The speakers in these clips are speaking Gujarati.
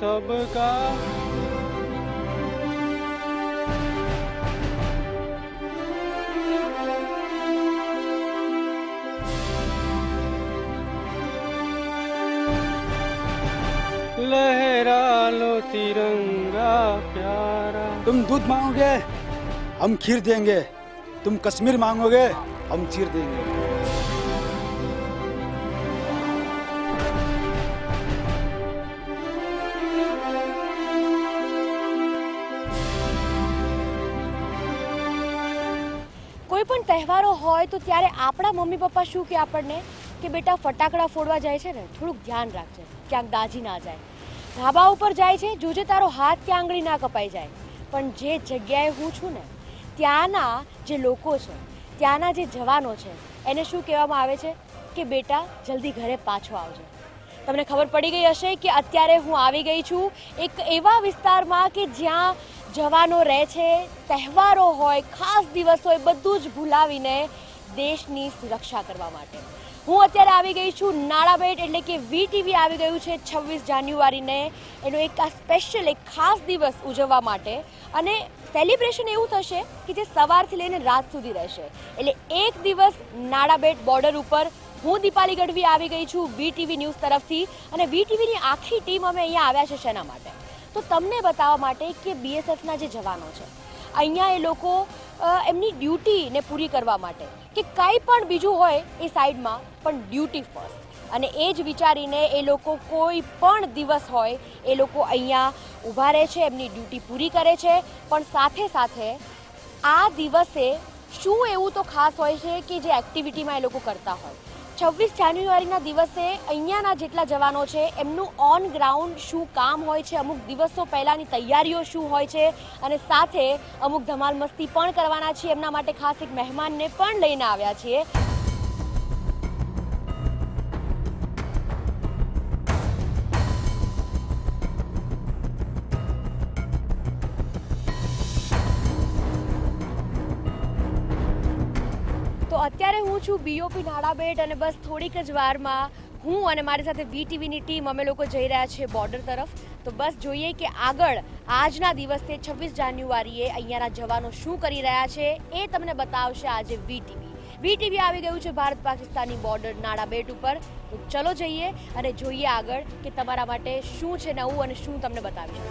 सबका लहरा लो तिरंगा प्यारा। तुम दूध मांगोगे हम खीर देंगे, तुम कश्मीर मांगोगे हम चीर देंगे। કોઈ પણ તહેવારો હોય તો ત્યારે આપણા મમ્મી પપ્પા શું કે આપણને કે બેટા ફટાકડા ફોડવા જાય છે ને થોડુંક ધ્યાન રાખજે, ક્યાંક દાઝી ના જાય। ધાબા ઉપર જાય છે, જોજે તારો હાથ કે આંગળી ના કપાઈ જાય। પણ જે જગ્યાએ હું છું ને ત્યાંના જે લોકો છે, ત્યાંના જે જવાનો છે, એને શું કહેવામાં આવે છે કે બેટા જલ્દી ઘરે પાછો આવજો। તમને ખબર પડી ગઈ હશે કે અત્યારે હું આવી ગઈ છું એક એવા વિસ્તારમાં કે જ્યાં જવાનો રહે છે। તહેવારો હોય, ખાસ દિવસ હોય, બધું જ ભૂલાવીને દેશની સુરક્ષા કરવા માટે। હું અત્યારે આવી ગઈ છું નાડાબેટ, એટલે કે વીટીવી આવી ગયું છે 26 જાન્યુઆરીને એનો એક આ સ્પેશિયલ એક ખાસ દિવસ ઉજવવા માટે। અને સેલિબ્રેશન એવું થશે કે જે સવારથી લઈને રાત સુધી રહેશે। એટલે એક દિવસ નાડાબેટ બોર્ડર ઉપર હું દીપાલી ગઢવી આવી ગઈ છું વીટીવી ન્યૂઝ તરફથી। અને વીટીવીની આખી ટીમ અમે અહીંયા આવ્યા છે શેના માટે? તો તમને બતાવવા માટે કે બીએસએફના જે જવાનો છે અહીંયા એ લોકો એમની ડ્યુટીને પૂરી કરવા માટે કે કંઈ પણ બીજું હોય એ સાઈડમાં, પણ ડ્યુટી ફર્સ્ટ। અને એ જ વિચારીને એ લોકો કોઈ પણ દિવસ હોય એ લોકો અહીંયા ઊભા રહે છે, એમની ડ્યુટી પૂરી કરે છે। પણ સાથે સાથે આ દિવસે શું એવું તો ખાસ હોય છે કે જે એક્ટિવિટીમાં એ લોકો કરતા હોય। 26 જાન્યુઆરીના દિવસે અહીંયાના જેટલા જવાનો છે એમનું ઓન ગ્રાઉન્ડ શું કામ હોય છે, અમુક દિવસો પહેલાંની તૈયારીઓ શું હોય છે, અને સાથે અમુક ધમાલ મસ્તી પણ કરવાના છીએ। એમના માટે ખાસ એક મહેમાનને પણ લઈને આવ્યા છીએ। તો અત્યારે હું છું બીઓપી નાડાબેટ અને બસ થોડીક જ વારમાં હું અને મારી સાથે વીટીવીની ટીમ અમે લોકો જઈ રહ્યા છીએ બોર્ડર તરફ। તો બસ જોઈએ કે આગળ આજના દિવસે 26 જાન્યુઆરીએ અહીંયાના જવાનો શું કરી રહ્યા છે એ તમને બતાવશે આજે વીટીવી। વીટીવી આવી ગયું છે ભારત પાકિસ્તાનની બોર્ડર નાડાબેટ ઉપર। તો ચલો જઈએ અને જોઈએ આગળ કે તમારા માટે શું છે નવું અને શું તમને બતાવીશું।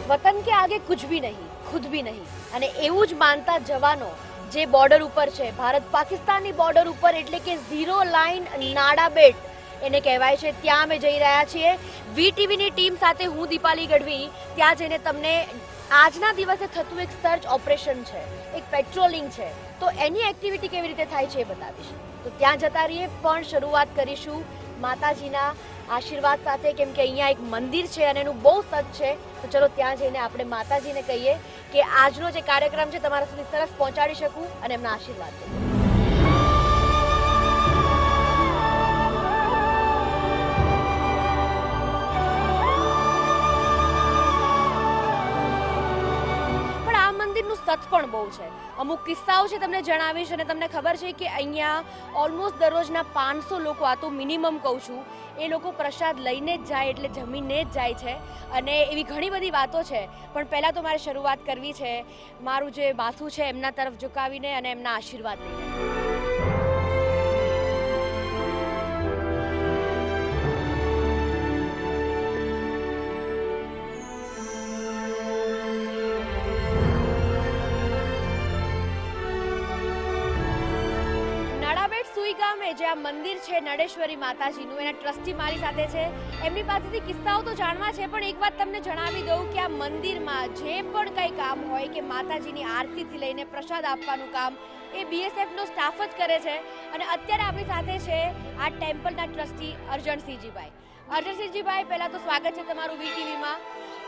वतन के आगे कुछ भी नहीं, खुद भी नहीं, અને એવું જ માનતા જવાનો જે બોર્ડર ઉપર છે, ભારત પાકિસ્તાનની બોર્ડર ઉપર, એટલે કે ઝીરો લાઇન નાડાબેટ એને કહેવાય છે, ત્યાં અમે જઈ રહ્યા છીએ વીટીવીની ટીમ સાથે। હું દીપાલી ગઢવી ત્યાં જઈને તમને આજના દિવસે થતું એક સર્ચ ઓપરેશન છે, એક પેટ્રોલિંગ છે, તો એની એક્ટિવિટી કેવી રીતે થાય છે એ બતાવીશ। તો ત્યાં જતા રહીએ, પણ શરૂઆત કરીશું માતાજીના આશીર્વાદ સાથે, કેમ કે અહીંયા એક મંદિર છે અને એનું બહુ સચ છે। તો ચલો ત્યાં જઈને આપણે માતાજીને કહીએ કે આજનો જે કાર્યક્રમ છે તમારા સુધી સરસ પહોંચાડી શકું અને એમના આશીર્વાદ લઈએ। સત પણ બહુ છે, અમુક કિસ્સાઓ છે તમને જણાવીશ। અને તમને ખબર છે કે અહીંયા ઓલમોસ્ટ દરરોજના 500 લોકો, આ તો મિનિમમ કહું છું, એ લોકો પ્રસાદ લઈને જ જાય, એટલે જમીને જ જાય છે। અને એવી ઘણી બધી વાતો છે, પણ પહેલાં તો મારે શરૂઆત કરવી છે મારું જે માથું છે એમના તરફ ઝુકાવીને અને એમના આશીર્વાદ લઈને। ગામે જે આ મંદિર છે નડેશ્વરી માતાજીનું, એના ટ્રસ્ટી મારી સાથે છે, એમની પાસેથી કિસ્સાઓ તો જાણવા છે, પણ એક વાત તમને જણાવી દઉં કે આ મંદિરમાં જે પણ કંઈ કામ હોય કે માતાજીની આરતીથી લઈને પ્રસાદ આપવાનું કામ એ બીએસએફનો સ્ટાફ જ કરે છે। અને અત્યારે આપણી સાથે છે આ ટેમ્પલના ટ્રસ્ટી અર્જણસિંહજીભાઈ। અર્જણસિંહજીભાઈ, પહેલાં તો સ્વાગત છે તમારું વીટીવીમાં,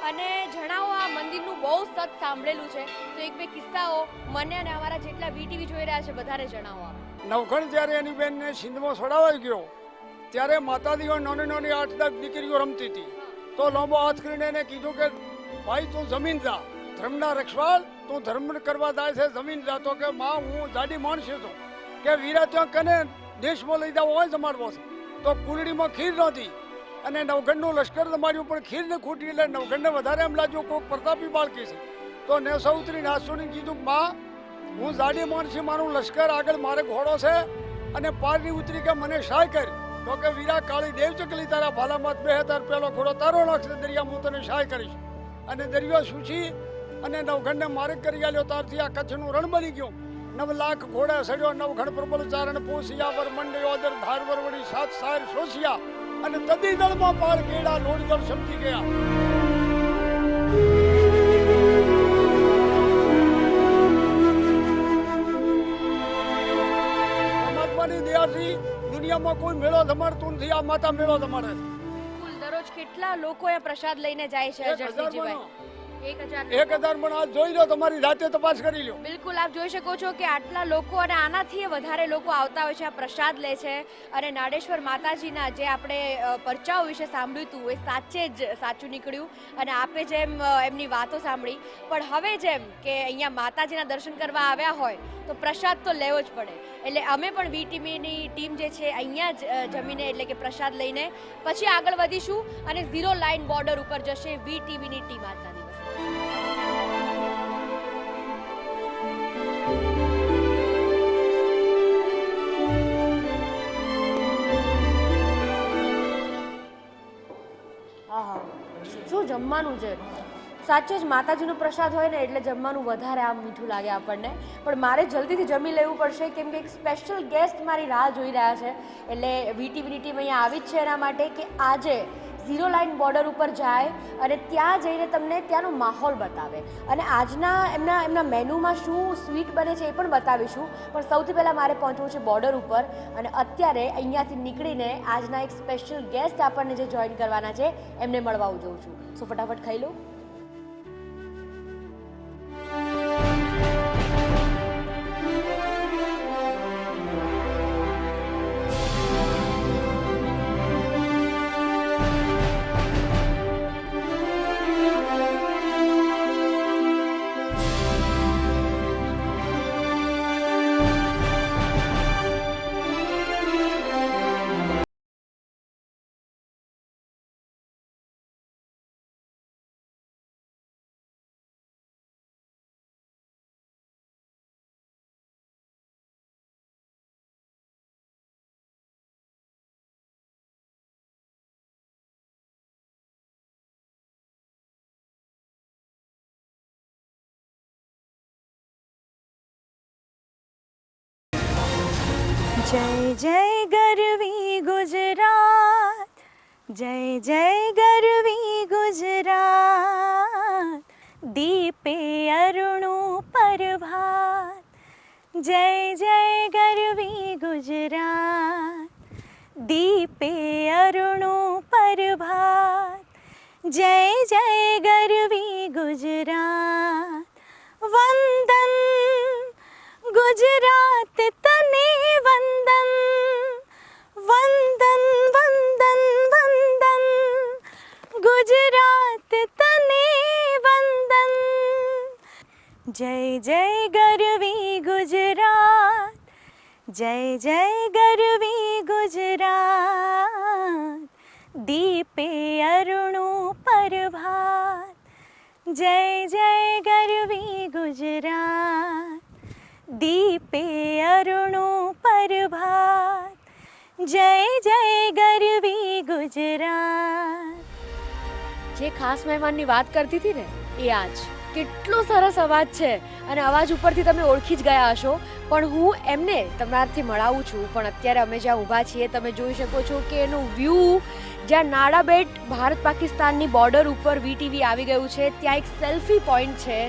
અને જણાવો આ મંદિરનું બહુ સત સાંભળેલું છે, તો એક બે કિસ્સાઓ મને અને અમારા જેટલા વીટીવી જોઈ રહ્યા છે બધાને જણાવો। નવખંડ જ્યારે એની બેનને સિંધમાં છોડાવાઈ ગયો ત્યારે માતાજીઓ નાની નાની 8-10 દીકરીઓ રમતી હતી, તો લાંબો હાથ કરીને એને કીધું કે ભાઈ તું જમીન જા, ધર્મના રખવાળ તું ધર્મ કરવા જાય છે જમીન જાતો કે માં હું જાડી માણસ છું કે વીરા ત્યાં કને દેશમાં લઈ જાવ હોય જમાડવો છે તો કુલડીમાં ખીર નહોતી અને નવગણનું લશ્કર જમાડ્યું પણ ખીર ને ખૂટી એટલે નવગણને વધારે એમ લાગ્યું કોઈ પ્રતાપી બાળકી છે તો નેસો ઉતરીને હાસુને કીધું માં હું જાડી માણસ છું મારું લશ્કર આગળ મારે ઘોડો છે અને પારની ઉતરી કે મને સહાય કર તો કે વીરા કાળી દેવ ચકલી તારા ભાલામાં બે તાર પેલો ઘોડો તારો નાખશે દરિયા હું તને સહાય કરીશ અને દરિયો સૂચી અને નવઘણને માર્ગ કરી આલ્યો ત્યારથી આ કચ્છનું રણ બની ગયું 9 લાખ ઘોડા સડ્યો નવઘણ પ્રબળ ચારણ પોસિયા વર મંડ્યો અદર ધાર વરવડી 7 સાર સોસિયા અને તદી દળમાં પાળ કેડા લોડી દળ સમજી ગયા પરમાત્માની દયાથી દુનિયામાં કોઈ મેળો ધમાડતું નથી આ માતા મેળો ધમાડે છે કુલ દરરોજ કેટલા લોકો એ પ્રસાદ લઈને જાય છે જસજીભાઈ 1000 પણ આ જોઈ લો તમારી જાતે તપાસ કરી લો બિલકુલ આપ જોઈ શકો છો કે આટલા લોકો અને આનાથી વધારે લોકો આવતા હોય છે આ પ્રસાદ લે છે અને નાડેશ્વર માતાજીના જે આપણે પરચાઓ વિશે સાંભળ્યું હતું એ સાચે જ સાચું નીકળ્યું અને આપે જેમ એમની વાતો સાંભળી પણ હવે જેમ કે અહીંયા માતાજીના દર્શન કરવા આવ્યા હોય તો પ્રસાદ તો લેવો જ પડે એટલે અમે પણ વીટીવીની ટીમ જે છે અહીંયા જ જમીને એટલે કે પ્રસાદ લઈને પછી આગળ વધીશું અને 0 લાઇન બોર્ડર ઉપર જશે વીટીવીની ટીમ આજના દિવસે શું જમવાનું છે સાચે જ માતાજીનો પ્રસાદ હોય ને એટલે જમવાનું વધારે આમ મીઠું લાગે આપણને પણ મારે જલ્દીથી જમી લેવું પડશે કેમ કે એક સ્પેશિયલ ગેસ્ટ મારી રાહ જોઈ રહ્યા છે એટલે વીટીવીની ટીમ અહીંયા આવી જ છે એના માટે કે આજે 0 લાઇન બોર્ડર ઉપર જાય અને ત્યાં જઈને તમને ત્યાંનો માહોલ બતાવે અને આજના એમના મેનુમાં શું સ્વીટ બને છે એ પણ બતાવીશું પણ સૌથી પહેલાં મારે પહોંચવું છે બોર્ડર ઉપર અને અત્યારે અહીંયાથી નીકળીને આજના એક સ્પેશિયલ ગેસ્ટ આપણને જે જોઈન કરવાના છે એમને મળવા હું જઉં છું સો ફટાફટ ખાઈ લઉં जय जय गरवी गुजरात जय जय गरवी गुजरात दीपे अरुणु प्रभात जय जय गरवी गुजरात दीपे अरुणु प्रभात जय जय गरवी गुजरात वंदन गुजरात तने वंदन वंदन वंदन वंदन गुजरात तने वंदन जय जय गरवी गुजरात जय जय गरवी गुजरात दीपे अरुणु प्रभात जय जय गरवी गुजरात दीपे अरुणु प्रभात जय जय गरवी गुजरात જે ખાસ મહેમાનની વાત કરતી હતી ને એ આજ કેટલો સરસ અવાજ છે અને અવાજ ઉપરથી તમે ઓળખી જ ગયા હશો પણ હું એમને તમારાથી મળાવું છું પણ અત્યારે અમે જ્યાં ઊભા છીએ તમે જોઈ શકો છો કે એનું વ્યૂ જ્યાં નાડાબેટ ભારત પાકિસ્તાનની બોર્ડર ઉપર વીટીવી આવી ગયું છે ત્યાં એક સેલ્ફી પોઈન્ટ છે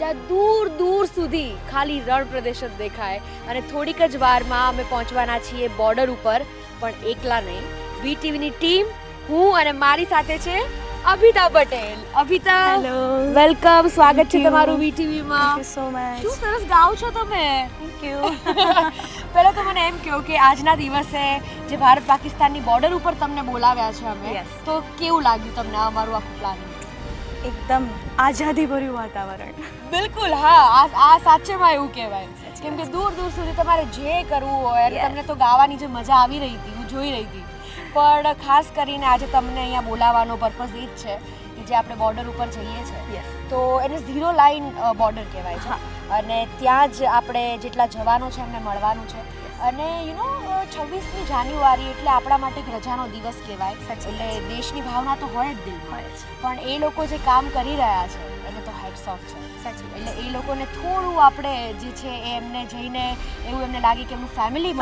જ્યાં દૂર દૂર સુધી ખાલી રણ પ્રદેશ જ દેખાય અને થોડીક જ વારમાં અમે પહોંચવાના છીએ બોર્ડર ઉપર પણ એકલા નહીં વીટીવીની ટીમ હું અને મારી સાથે છે અભિતા પટેલ અભિતા હેલો વેલકમ સ્વાગત છે તમારું વીટીવીમાં થેન્ક યુ સો મચ શું સરસ ગાઓ છો તમે થેન્ક યુ પહેલા તો મને એમ કહો કે આજના દિવસે જે ભારત પાકિસ્તાનની બોર્ડર ઉપર તમને બોલાવ્યા છે અમે Yes. તો કેવું લાગ્યું તમને અમારું આખું પ્લાનિંગ એકદમ આઝાદીભર્યું વાતાવરણ. બિલકુલ હા, આ સાચેમાં એવું કહેવાય કેમ કે દૂર દૂર સુધી તમારે જે કરવું હોય અને તમને તો ગાવાની જે મજા આવી રહી હતી હું જોઈ રહી હતી, પણ ખાસ કરીને આજે તમને અહીંયા બોલાવવાનો પર્પઝ એ જ છે કે જે આપણે બોર્ડર ઉપર જઈએ છીએ તો એને 0 લાઇન બોર્ડર કહેવાય છે અને ત્યાં જ આપણે જેટલા જવાનો છે એમને મળવાનું છે અને યુ નો 26મી જાન્યુઆરી એટલે આપણા માટે એક રજાનો દિવસ કહેવાય. એટલે દેશની ભાવના તો હોય જ દિલમાં, પણ એ લોકો જે કામ કરી રહ્યા છે એને તો હેડ્સ ઓફ છે. એટલે એ લોકોને થોડું આપણે જે છે એ એમને જઈને એવું એમને લાગે કે એમનું ફેમિલી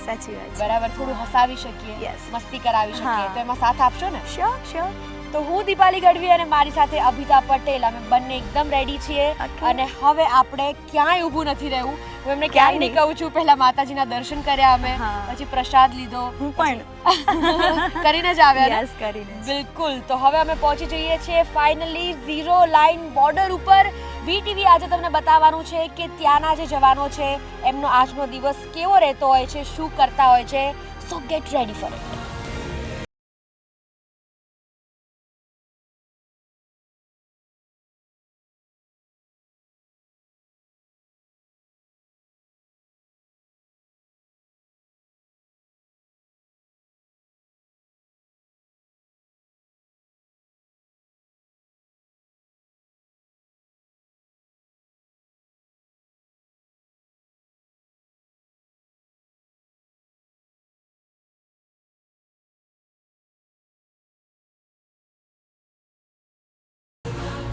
સાચી વાત બરાબર થોડું હસાવી શકીએ, મસ્તી કરાવી શકીએ, તો એમાં સાથ આપશો ને? શ્યોર. તો હું દીપાલી ગઢવી અને મારી સાથે અભિતા પટેલ અમે બંને એકદમ રેડી છીએ અને હવે આપણે ક્યાંય ઊભું નથી રહેવું. હું એમને ક્યાંય નહીં કહું છું, પહેલા માતાજીના દર્શન કર્યા અમે, પછી પ્રસાદ લીધો, હું પણ કરીને જ આવ્યા. યસ, કરીને. બિલકુલ. તો હવે અમે પહોંચી જઈએ છીએ ફાઇનલી 0 લાઇન બોર્ડર ઉપર. વીટીવી આજે તમને બતાવવાનું છે કે ત્યાંના જે જવાનો છે એમનો આજનો દિવસ કેવો રહેતો હોય છે, શું કરતા હોય છે. સો ગેટ રેડી ફોર ઇટ.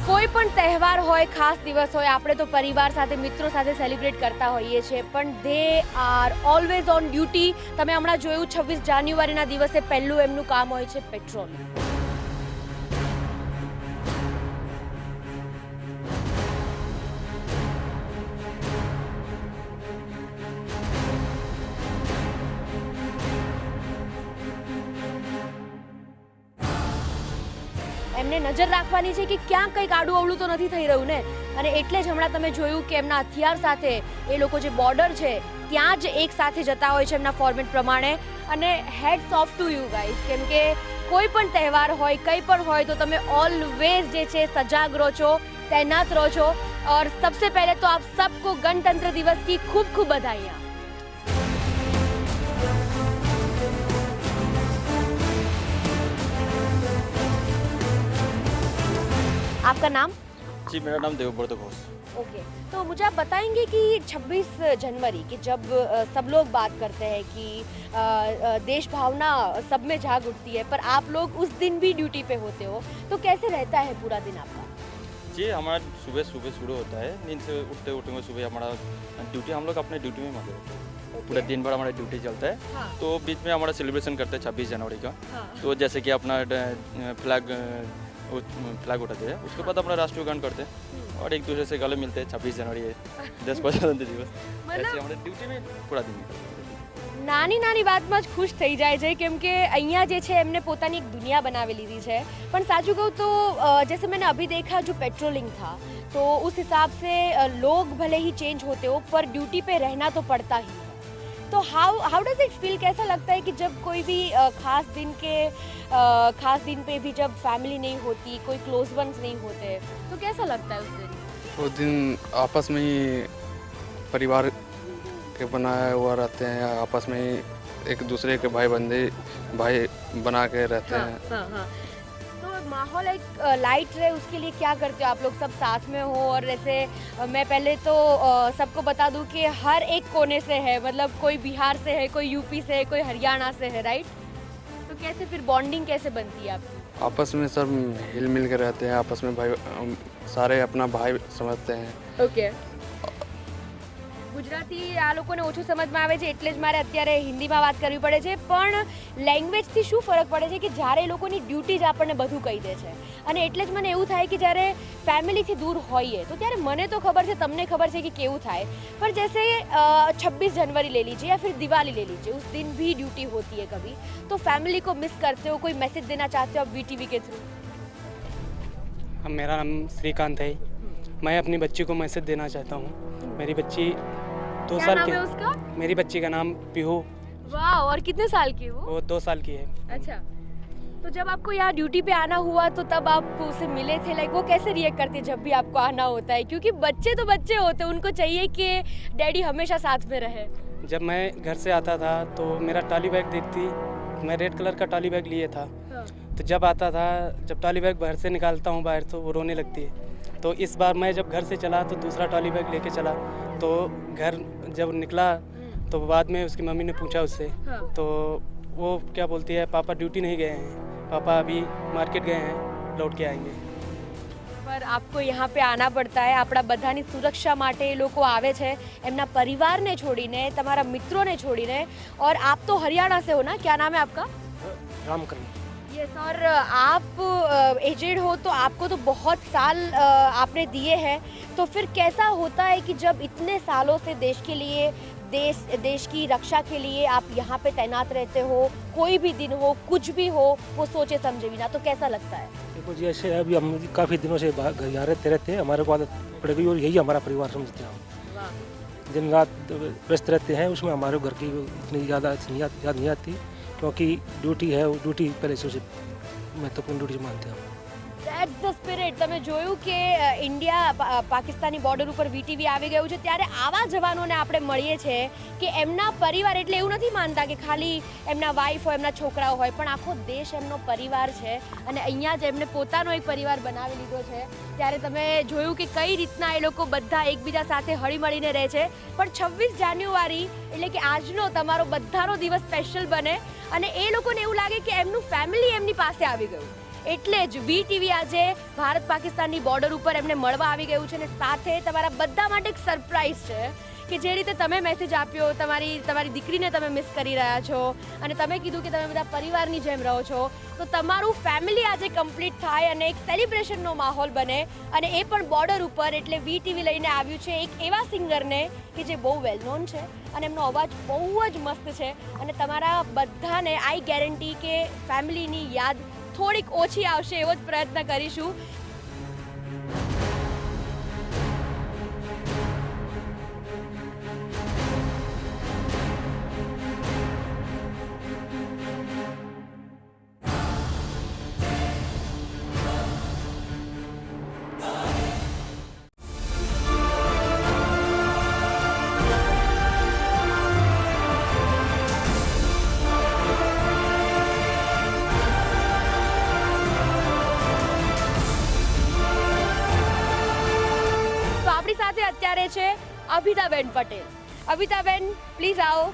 કોઈ પણ તહેવાર હોય, ખાસ દિવસ હોય, આપણે તો પરિવાર સાથે મિત્રો સાથે સેલિબ્રેટ કરતા હોઈએ છીએ, પણ they are always on duty. તમે હમણાં જોયું 26 જાન્યુઆરીના દિવસે પહેલું એમનું કામ હોય છે પેટ્રોલ. એમને નજર રાખવાની છે કે ક્યાં કંઈક આડું અવળું તો નથી થઈ રહ્યું ને, અને એટલે જ હમણાં તમે જોયું કે એમના હથિયાર સાથે એ લોકો જે બોર્ડર છે ત્યાં જ એક સાથે જતા હોય છે એમના ફોર્મેટ પ્રમાણે. અને heads of to you guys, કેમ કે કોઈ પણ તહેવાર હોય, કંઈ પણ હોય તો તમે ઓલવેઝ જે છે સજાગ રહો છો, તૈનાત રહો છો. और सबसे पहले तो आप सबको गणतंत्र दिवस की खूब खूब बधाइयाँ. आपका नाम? जी, मेरा नाम देवव्रत घोष. ओके, तो मुझे आप बताएंगे कि 26 जनवरी की जब सब लोग बात करते हैं कि देश भावना सब में जाग उठती है, पर आप लोग उस दिन भी ड्यूटी पे होते हो, तो कैसे रहता है पूरा दिन आपका? जी, हमारा सुबह शुरू होता है, नींद से उठते सुबह हमारा ड्यूटी, हम लोग अपने ड्यूटी में मजे होते हैं. पूरा दिन भर हमारा ड्यूटी चलता है. हाँ. तो बीच में हमारा सेलिब्रेशन करते हैं 26 जनवरी का. हाँ. तो जैसे कि अपना फ्लैग उठाते हैं, उसके बाद अपना राष्ट्रीय गान करते हैं और एक दूसरे से गले मिलते हैं. 26 जनवरी देश प्रजातंत्र दिवस, ऐसे हमारे ड्यूटी में पूरा दिन निकलता है. નાની નાની વાતમાં જ ખુશ થઈ જાય છે, કેમ કે અહીંયા જે છે એમને પોતાની એક દુનિયા બનાવી લીધી છે. પણ સાચું કહું તો जैसे मैंने अभी देखा जो पेट्रोलिंग था, तो उस हिसाब से लोग भले ही चेंज होते हो पर ड्यूटी पे रहना तो पड़ता ही है. तो हाउ डज इट फील, कैसा लगता है कि जब कोई भी खास दिन पे भी जब फैमिली नहीं होती, कोई क्लोज वंस नहीं होते, तो कैसा लगता है उस दिन? वो दिन आपस में ही परिवार के बनाया हुआ रहते हैं, आपस में ही एक दूसरे के भाई बना के रहते हैं. हाँ, हाँ. तो माहौल एक लाइट रहे उसके लिए क्या करते हो आप लोग? सब साथ में हो, और जैसे मैं पहले तो सबको बता दूं कि हर एक कोने से है, मतलब कोई बिहार से है, कोई यूपी से है, कोई हरियाणा से है, राइट? तो कैसे फिर बॉन्डिंग कैसे बनती है आपकी? आपस में सब हिल मिल के रहते हैं, आपस में भाई सारे अपना भाई समझते हैं. ઓકે, ગુજરાતી આ લોકોને ઓછું સમજમાં આવે છે એટલે જ મારે અત્યારે હિન્દીમાં વાત કરવી પડે છે. પણ લેંગ્વેજથી શું ફરક પડે છે કે જ્યારે એ લોકોની ડ્યુટી જ આપણને બધું કહી દે છે, અને એટલે જ મને એવું થાય કે જ્યારે ફેમિલીથી દૂર હોઈએ તો ત્યારે મને તો ખબર છે, તમને ખબર છે કે કેવું થાય. पर जैसे 26 जनवरी ले लीजिए या फिर दिवाली ले लीजिए, उस दिन भी ड्यूटी होती है कभी, तो फैमिली को मिस करते हो, कोई मैसेज देना चाहते हो आप वीटीवी के थ्रू? मेरा नाम श्रीकांत है. मैं अपनी बच्ची को मैसेज देना चाहता हूँ. मेरी बच्ची 2 क्या साल नाम की है उसका? मेरी बच्ची का नाम पीहू. वाह, और कितने साल की है वो? 2 साल की है. अच्छा. तो जब आपको यहाँ ड्यूटी पे आना हुआ तो तब आप उसे मिले थे, लाइक वो कैसे रिएक्ट करते हैं जब भी आपको आना होता है? क्योंकि बच्चे तो बच्चे होते हैं, उनको चाहिए कि डैडी हमेशा साथ में रहे। जब मैं घर से आता था तो मेरा ट्रॉली बैग देखती, मैं रेड कलर का ट्रॉली बैग लिए था। तो जब आता था, जब ट्रॉली बैग बाहर से निकालता हूँ बाहर, तो वो रोने लगती है। तो इस बार मैं जब घर से चला तो दूसरा ट्रॉली बैग लेके चला, तो घर जब निकला तो बाद में उसकी मम्मी ने पूछा उससे, तो वो क्या बोलती है, पापा ड्यूटी नहीं गए हैं, पापा अभी मार्केट गए हैं, लौट के आएंगे। पर आपको यहाँ पे આના પડતા है, આપણા બધાની સુરક્ષા માટે એ લોકો આવે છે, એમના પરિવારને છોડીને, તમારા મિત્રોને છોડીને। और आप तो हरियाणा से हो ना, क्या नाम है आपका? रामकरण। यस, और आप एजेड हो तो आपको तो बहुत साल आपने दिए हैं, तो फिर कैसा होता है कि जब इतने सालों से देश के लिए, देश की रक्षा के लिए आप यहाँ पे तैनात रहते हो, कोई भी दिन हो, कुछ भी हो, वो सोचे समझे बिना, तो कैसा लगता है? देखो जी, ऐसे अभी हम काफ़ी दिनों से घर यहाँ रहते हैं, हमारे को आदत पड़ गई और यही हमारा परिवार समझते हैं हम। दिन रात व्यस्त रहते हैं, उसमें हमारे घर की इतनी ज़्यादा याद नहीं आती, क्योंकि ड्यूटी है, वो ड्यूटी पहले से उसे महत्वपूर्ण ड्यूटी मानते हैं हम। That's the spirit. તમે જોયું કે ઇન્ડિયા પાકિસ્તાની બોર્ડર ઉપર વીટીવી આવી ગયું છે, ત્યારે આવા જવાનોને આપણે મળીએ છીએ કે એમના પરિવાર, એટલે એવું નથી માનતા કે ખાલી એમના વાઈફ હોય, એમના છોકરાઓ હોય, પણ આખો દેશ એમનો પરિવાર છે અને અહીંયા જ એમને પોતાનો એક પરિવાર બનાવી લીધો છે। ત્યારે તમે જોયું કે કઈ રીતના એ લોકો બધા એકબીજા સાથે હળીમળીને રહે છે। પણ 26 જાન્યુઆરી એટલે કે આજનો તમારો બધાનો દિવસ સ્પેશિયલ બને અને એ લોકોને એવું લાગે કે એમનું ફેમિલી એમની પાસે આવી ગયું। એટલે જ વીટીવી આજે ભારત પાકિસ્તાનની બોર્ડર ઉપર એમને મળવા આવી ગયું છે અને સાથે તમારા બધા માટે એક સરપ્રાઈઝ છે કે જે રીતે તમે મેસેજ આપ્યો, તમારી દીકરીને તમે મિસ કરી રહ્યા છો અને તમે કીધું કે તમે બધા પરિવારની જેમ રહો છો, તો તમારું ફેમિલી આજે કમ્પ્લીટ થાય અને એક સેલિબ્રેશનનો માહોલ બને, અને એ પણ બોર્ડર ઉપર। એટલે વીટીવી લઈને આવ્યું છે એક એવા સિંગરને કે જે બહુ વેલ નોન છે અને એમનો અવાજ બહુ જ મસ્ત છે, અને તમારા બધાને આઈ ગેરંટી કે ફેમિલીની યાદ થોડીક ઓછી આવશે એવો જ પ્રયત્ન કરીશું। સાથે અત્યારે છે અભિતાબેન પટેલ। અભિતાબેન, પ્લીઝ આવો।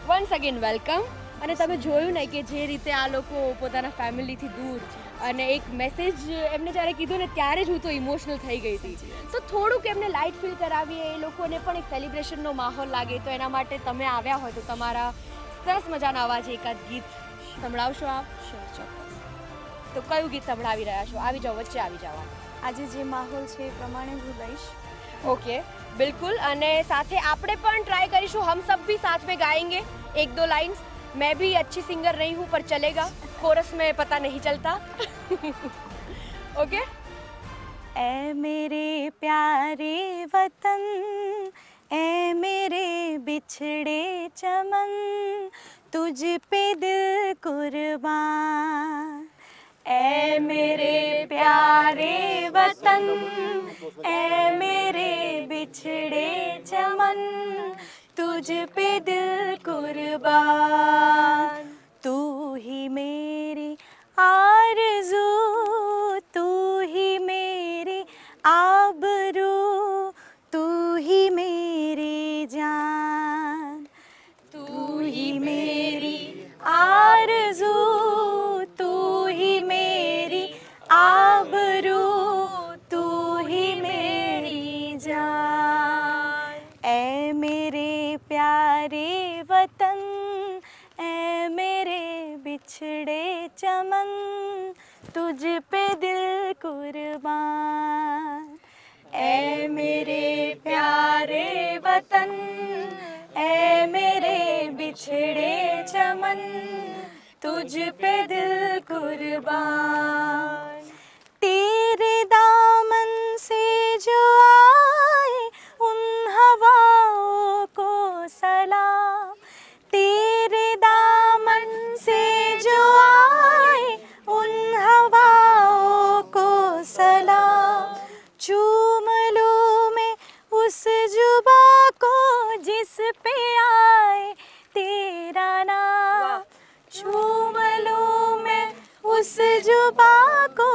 Once again welcome. અને તમે જોયું ને કે જે રીતે આ લોકો પોતાના ફેમિલીથી દૂર, અને એક મેસેજ એમને જ્યારે કીધું ને ત્યારે જ હું તો ઇમોશનલ થઈ ગઈ હતી। તો થોડુંક એમને લાઇટ ફીલ કરાવીએ, એ લોકોને પણ એક સેલિબ્રેશનનો માહોલ લાગે, તો એના માટે તમે આવ્યા હોય તો તમારા સરસ મજાના અવાજે એકાદ ગીત સંભળાવશો આપ? ચોક્કસ। તો કયું ગીત સંભળાવી રહ્યા છો? આવી જાઓ, વચ્ચે આવી જાઓ। આજે જે માહોલ છે એ પ્રમાણે હું ગાઈશ। ओके, बिल्कुल। અને સાથે આપણે પણ ટ્રાય કરીશું, हम सब भी साथ में गाएंगे एक दो लाइन्स। मैं भी अच्छी सिंगर नहीं हूँ पर चलेगा, कोरस में पता नहीं चलता। ओके। ए मेरे प्यारे वतन, ए मेरे बिछड़े चमन, तुझ पे दिल कुर्बान। ए मेरे प्यारे वतन, ए मेरे बिछड़े चमन, तुझ पे दिल कुर्बान। तू ही मेरी आरज़ू, तू ही मेरी आबरू, तू ही मेरी जान। तू ही मेरी आरज़ू, तू ही मेरी आबरू, तू ही मेरी जान। ए मेरे प्यारे वतन, ए मेरे बिछड़े चमन, तुझ पे दिल कुर्बान। ए मेरे प्यारे वतन, ए मेरे बिछड़े चमन, तुझ पे दिल कुर्बान। तेरे दामन से जो आए उन हवाओं को सलाम, तेरे दामन से जो चूम लूं मैं उस जुबा को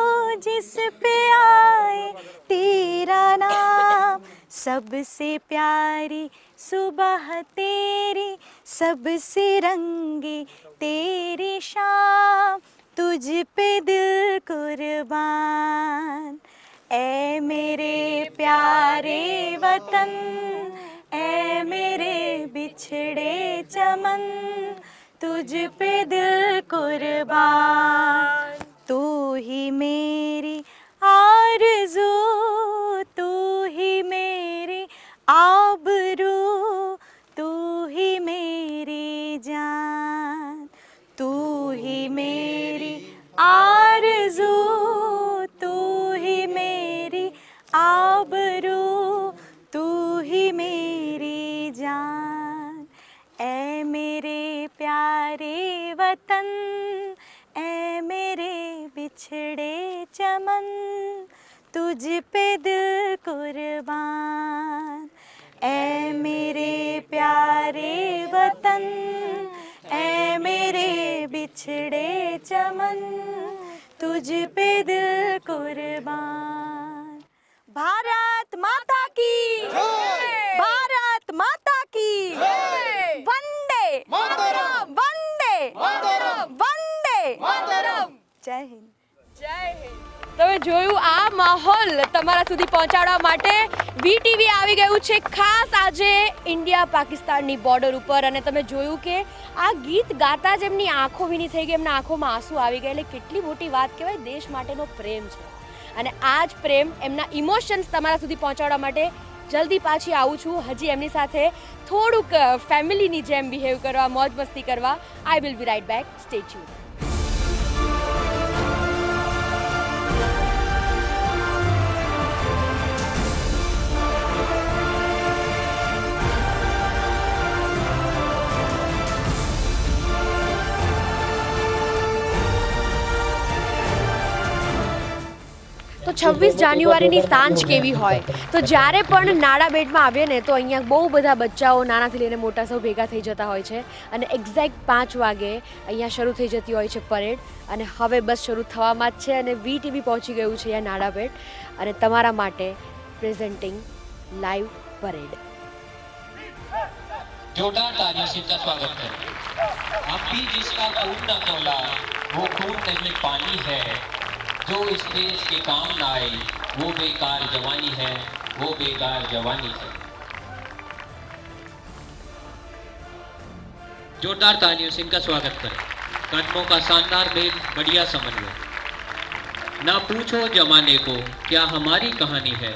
जिस पे आए तेरा नाम। सबसे प्यारी सुबह तेरी, सबसे रंगी तेरी शाम, तुझ पे दिल कुर्बान। ऐ मेरे प्यारे वतन, ऐ मेरे बिछड़े चमन, तुझ पे दिल कुर्बान। तू ही मेरी आरज़ू, तू ही मेरी आबरू, तू ही मेरी जान। तू ही मेरी आरज़ू, तू ही मेरी आबरू, तू ही मेरी जान। ऐ मेरे प्यारे वतन, ऐ मेरे बिछड़े चमन, तुझ पे दिल कुर्बान। ऐ मेरे प्यारे वतन, ऐ मेरे बिछड़े चमन, तुझ पे दिल कुर्बान। भारत माता की जय, भारत माता की जय, वंदे मातरम, वंदे मातरम, वंदे मातरम। जय हिंद, જય હિન્દ. તમે જોયું આ માહોલ તમારા સુધી પહોંચાડવા માટે વીટીવી આવી ગયું છે ખાસ આજે ઇન્ડિયા પાકિસ્તાનની બોર્ડર ઉપર. અને તમે જોયું કે આ ગીત ગાતા જ એમની આંખો ભીની થઈ ગઈ, એમના આંખોમાં આંસુ આવી ગયા. એટલે કેટલી મોટી વાત કહેવાય, દેશ માટેનો પ્રેમ છે. અને આ જ પ્રેમ, એમના ઇમોશન્સ તમારા સુધી પહોંચાડવા માટે જલ્દી પાછી આવું છું. હજી એમની સાથે થોડુંક ફેમિલીની જેમ બિહેવ કરવા, મોજ મસ્તી કરવા. I will be right back. Stay tuned. તો 26 જાન્યુઆરીની સાંજ કેવી હોય, તો જ્યારે પણ નાડા બેટમાં આવીએ ને તો અહીંયા બહુ બધા બચ્ચાઓ નાનાથી લઈને મોટા સૌ ભેગા થઈ જતા હોય છે. અને એક્ઝેક્ટ 5 વાગે અહીંયા શરૂ થઈ જતી હોય છે પરેડ. અને હવે બસ શરૂ થવામાં જ છે અને વીટીવી પહોંચી ગયું છે અહીંયા નાડા બેટ અને તમારા માટે પ્રેઝન્ટિંગ લાઈવ પરેડ. जोरदार तालियों से इनका स्वागत करें. हम भी जिसका खून न तोला वो खून नहीं पानी है, जो इस देश के काम न आए वो बेकार जवानी है, वो बेकार जवानी है. जोरदार तालियों से इनका स्वागत करें. कदमों का शानदार मेल, बढ़िया समन्वय. ना पूछो जमाने को क्या हमारी कहानी है,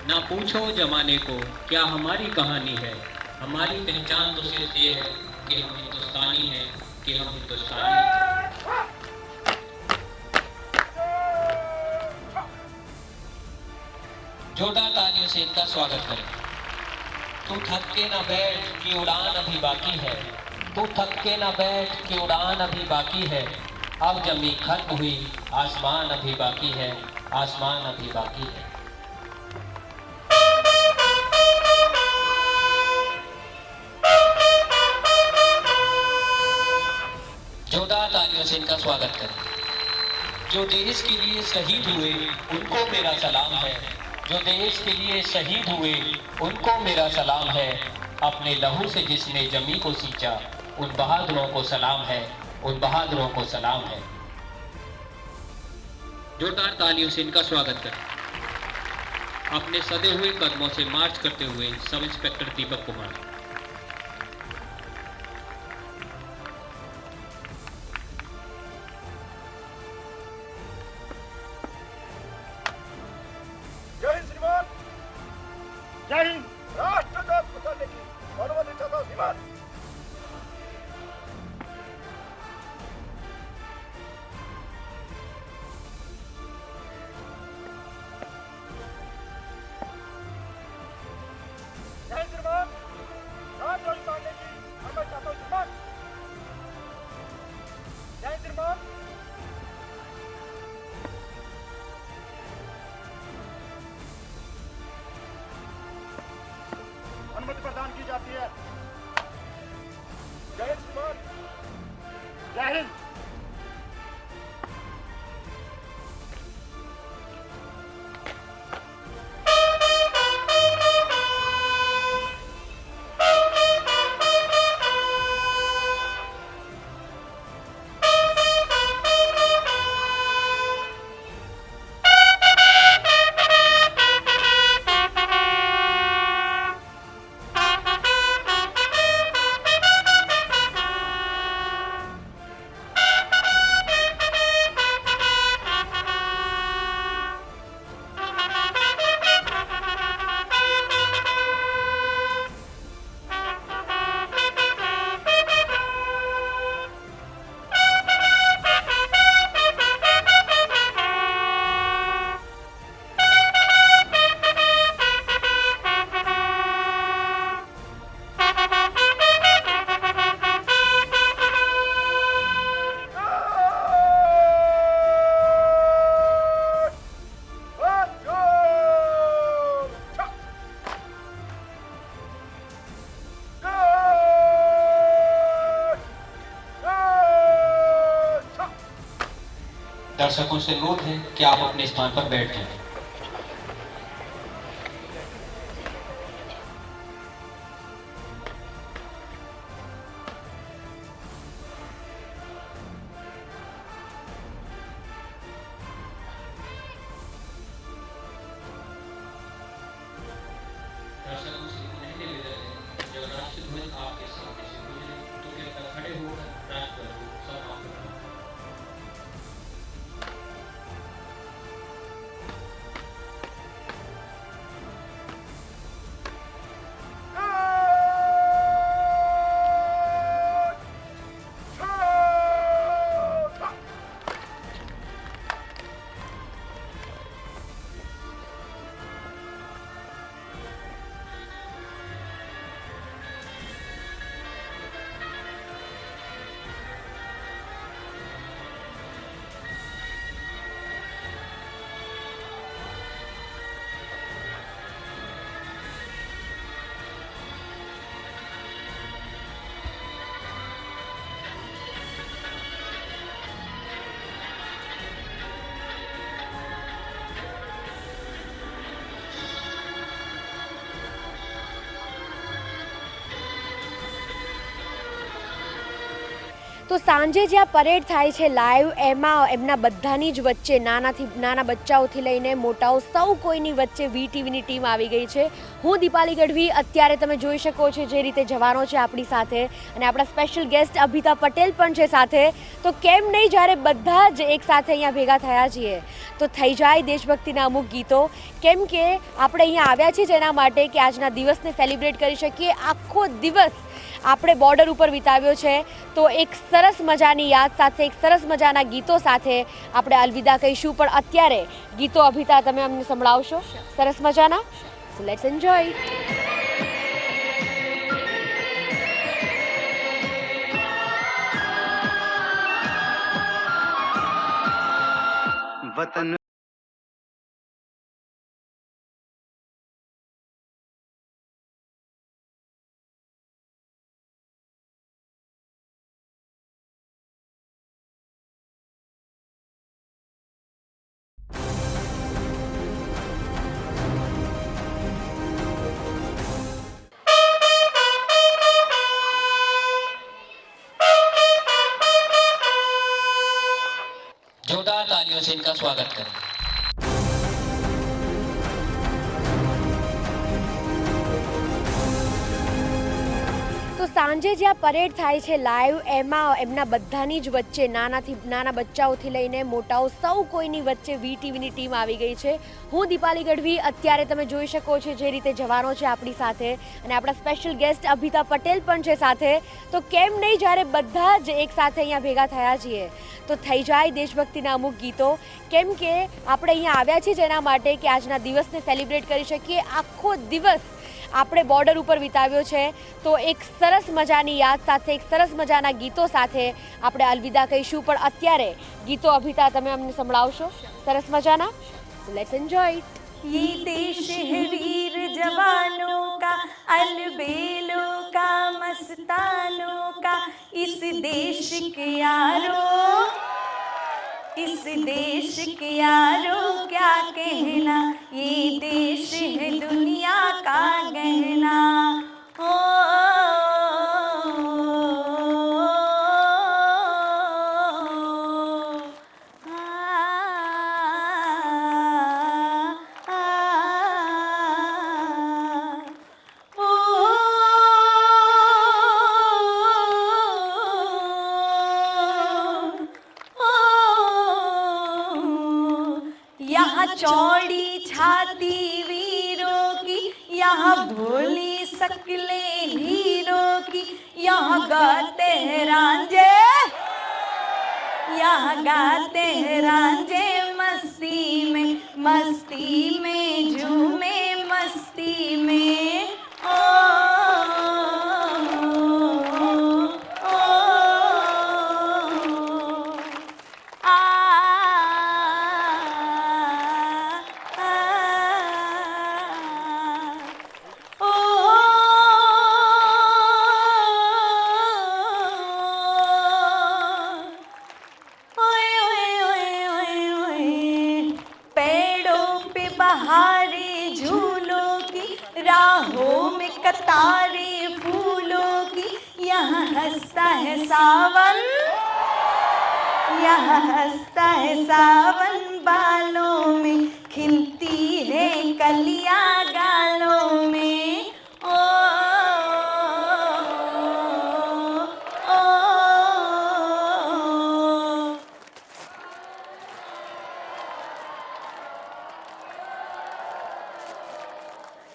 ना पूछो जमाने को क्या हमारी कहानी है. हमारी पहचान तो सिर्फ ये है कि हम हिंदुस्तानी हैं, कि हम हिंदुस्तानी हैं. जोरदार तालियों से इनका स्वागत करें. तू थक के ना बैठ कि उड़ान अभी बाकी है, तू थक के ना बैठ कि उड़ान अभी बाकी है. अब जमी खत्म हुई, आसमान अभी बाकी है, आसमान अभी बाकी है. जोरदार तालियों से इनका स्वागत करें. जो देश के लिए शहीद हुए उनको मेरा सलाम है, जो देश के लिए शहीद हुए उनको मेरा सलाम है. अपने लहू से जिसने जमी को सींचा उन बहादुरों को सलाम है, उन बहादुरों को सलाम है. जोरदार तालियों से इनका स्वागत करें. अपने सदे हुए कदमों से मार्च करते हुए सब इंस्पेक्टर दीपक कुमार. जय हिंद. राष्ट्रध्वज फहराने की अनुमति चाहता हूं. धन्यवाद. जय हिंद. दर्शकों से अनुरोध है कि आप अपने स्थान पर बैठ जाएं। दर्शकों से निवेदन है जब राष्ट्रध्वज आपके सामने से गुजरे तो कृपया खड़े होकर राष्ट्रध्वज को सम्मान करें। તો સાંજે જ્યાં પરેડ થાય છે લાઈવ, એમાં એમના બધાની જ વચ્ચે નાના બચ્ચાઓથી લઈને મોટાઓ સૌ કોઈની વચ્ચે વીટીવીની ટીમ આવી ગઈ છે. હું દીપાલી ગઢવી. અત્યારે તમે જોઈ શકો છો જે રીતે જવાનો છે આપણી સાથે, અને આપણા સ્પેશિયલ ગેસ્ટ અભિતા પટેલ પણ છે સાથે. તો કેમ નહીં, જ્યારે બધા જ એક સાથે અહીંયા ભેગા થયા છીએ તો થઈ જાય દેશભક્તિના અમુક ગીતો. કેમ કે આપણે અહીંયા આવ્યા છીએ જેના માટે કે આજના દિવસને સેલિબ્રેટ કરી શકીએ. આખો દિવસ આપણે બોર્ડર ઉપર વિતાવ્યો છે, તો એક સરસ મજાની યાદ સાથે, એક સરસ મજાના ગીતો સાથે આપણે અલવિદા કહીશું. પણ અત્યારે ગીતો અભિતા તમે અમને સંભળાવશો સરસ મજાના. So let's enjoy. वतन जोरदार तालियों से इनका स्वागत करें। તો સાંજે જ્યાં પરેડ થાય છે લાઈવ, એમાં એમના બધાની જ વચ્ચે નાના બચ્ચાઓથી લઈને મોટાઓ સૌ કોઈની વચ્ચે વીટીવીની ટીમ આવી ગઈ છે. હું દીપાલી ગઢવી. અત્યારે તમે જોઈ શકો છો જે રીતે જવાનો છે આપણી સાથે, અને આપણા સ્પેશિયલ ગેસ્ટ અભિતા પટેલ પણ છે સાથે. તો કેમ નહીં, જ્યારે બધા જ એક સાથે અહીંયા ભેગા થયા છીએ તો થઈ જાય દેશભક્તિના અમુક ગીતો. કેમ કે આપણે અહીંયા આવ્યા છીએ જેના માટે કે આજના દિવસને સેલિબ્રેટ કરી શકીએ. આખો દિવસ આપણે બોર્ડર ઉપર વિતાવ્યો છે, તો એક સરસ મજાની યાદ સાથે, એક સરસ મજાના ગીતો સાથે આપણે અલવિદા કહીશું. પણ અત્યારે ગીતો અભિતા તમે અમને સંભળાવશો સરસ મજાના. So let's enjoy. ये देश है वीर जवानों का, अलबेलों का, मस्तानों का। इस देश के यारों, इस देश के यारों क्या कहना, ये देश है दुनिया का गहना। यहाँ चौड़ी छाती वीरों की, यहाँ भोली शक्लें हीरों की। यहाँ गाते हैं रांझे, यहाँ गाते हैं रांझे मस्ती में झूमे मस्ती में। बहारे झूलों की, राहों में कतारे फूलों की। यहाँ हंसता है सावन, यहाँ हंसता है सावन बालों में, खिलती है कलियां गालों में। ओ, ओ,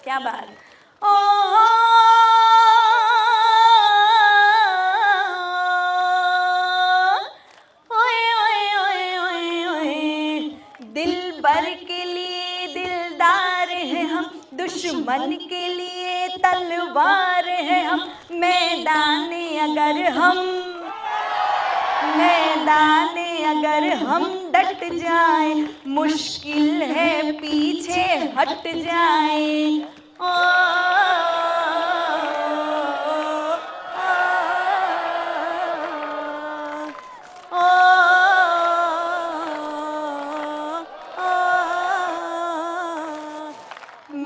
क्या बात। दिल बर के लिए दिलदार है हम, दुश्मन के लिए तलवार है हम। मैदाने अगर हम डट जाए, मुश्किल है पीछे हट जाए।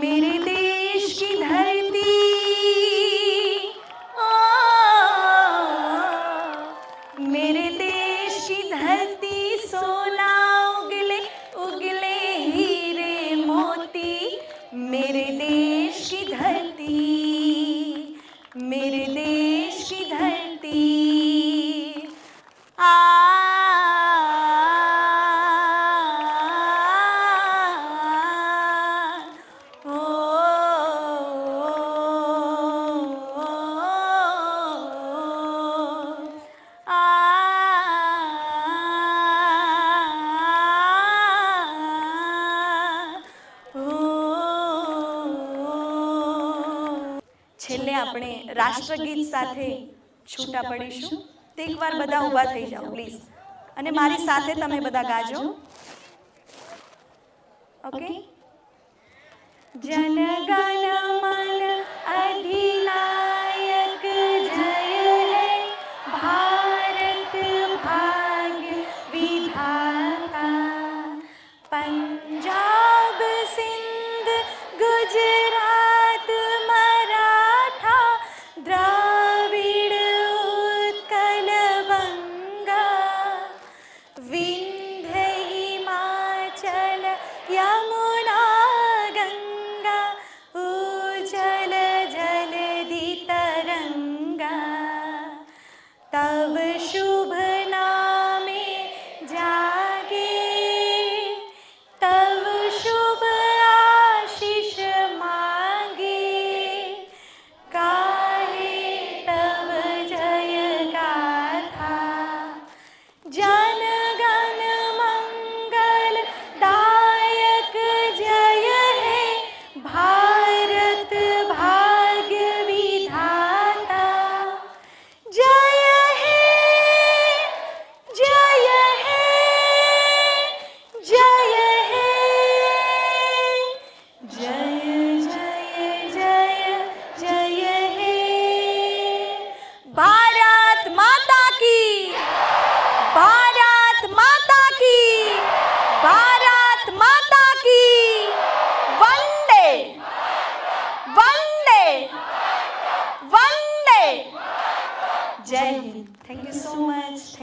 मेरे देश की धरती, मेरे देश की धरती, सोना उगले उगले हीरे मोती। मेरे देश की धरती, मेरे देश की धरती। છેલ્લે આપણે રાષ્ટ્રગીત સાથે છૂટા પડીશું. તો એકવાર બધા ઊભા થઈ જાઓ પ્લીઝ, અને મારી સાથે તમે બધા ગાજો. ઓકે. जनगण मन अधिनायक जय है, भारत भाग्य विधाता। पंजाब सिंध गुजरात मराठा, द्राविड़ उत्कल बंगा, विंध्य हिमाचल यमुना गंगा, उजल जलधि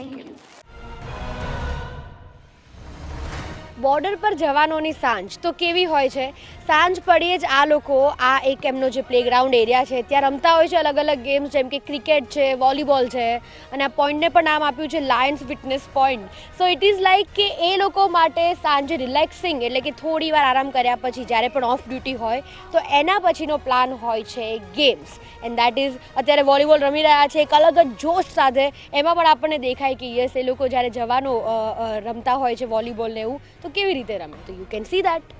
થેન્ક યુ. બોર્ડર પર જવાનોની સાંજ તો કેવી હોય છે? સાંજ પડીએ જ આ લોકો આ એક એમનો જે પ્લેગ્રાઉન્ડ એરિયા છે ત્યાં રમતા હોય છે અલગ અલગ ગેમ્સ, જેમ કે ક્રિકેટ છે, વોલીબોલ છે, અને આ પોઈન્ટને પણ નામ આપ્યું છે Lions fitness point. So it is like કે એ લોકો માટે સાંજે રિલેક્સિંગ, એટલે કે થોડી વાર આરામ કર્યા પછી જ્યારે પણ ઓફ ડ્યુટી હોય તો એના પછીનો પ્લાન હોય છે ગેમ્સ. એન્ડ દેટ ઇઝ અત્યારે વોલીબોલ રમી રહ્યા છે એક અલગ જ જોશ સાથે. એમાં પણ આપણને દેખાય કે યસ, એ લોકો જ્યારે જવાનો રમતા હોય છે વોલીબોલ ને એવું તો કેવી રીતે રમે, તો યુ કેન સી દેટ.